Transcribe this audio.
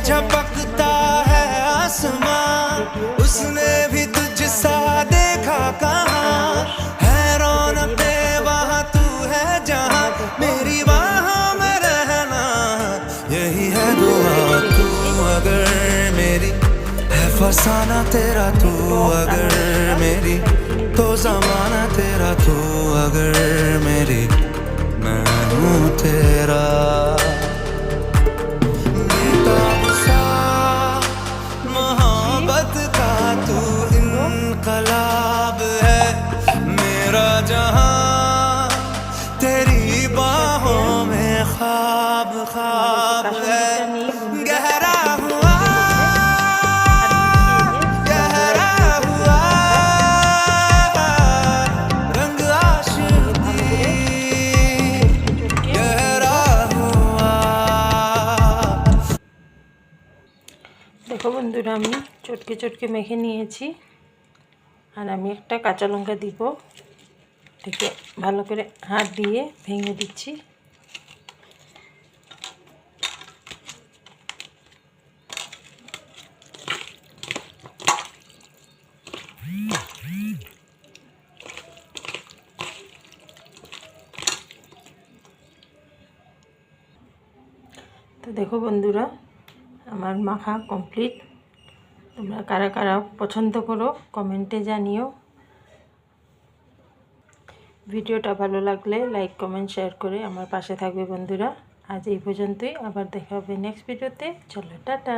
झपकता है आसमां, उसने भी तुझसा देखा कहाँ, है रौनके वहाँ तू है जहाँ, मेरी बाहों में रहना यही है दुआ। तू अगर मेरी है फसाना तेरा, तू अगर मेरी तो ज़माना तेरा, तू अगर मेरी मैं हूँ तेरा। बेताब सा मोहब्बत का तू इनकलाब है, मेरा जहां तेरी बाहों में ख्वाब ख्वाब है। गहरा हुआ गहरा हुआ रंग आशिकी, गहरा हुआ। দেখো বন্ধুরা, আমি চটকে চটকে মেখে নিয়েছি, আর আমি একটা কাঁচা লঙ্কা দিব, এটাকে ভালো করে হাত দিয়ে ভেঙে দিচ্ছি। তো দেখো বন্ধুরা, আমার মাখা কমপ্লিট। তোমরা কারা কারা পছন্দ করো কমেন্টে জানিও। ভিডিওটা ভালো লাগলে লাইক কমেন্ট শেয়ার করে আমার পাশে থাকবে বন্ধুরা। আজ এই পর্যন্তই, আবার দেখা হবে নেক্সট ভিডিওতে। চলো টাটা।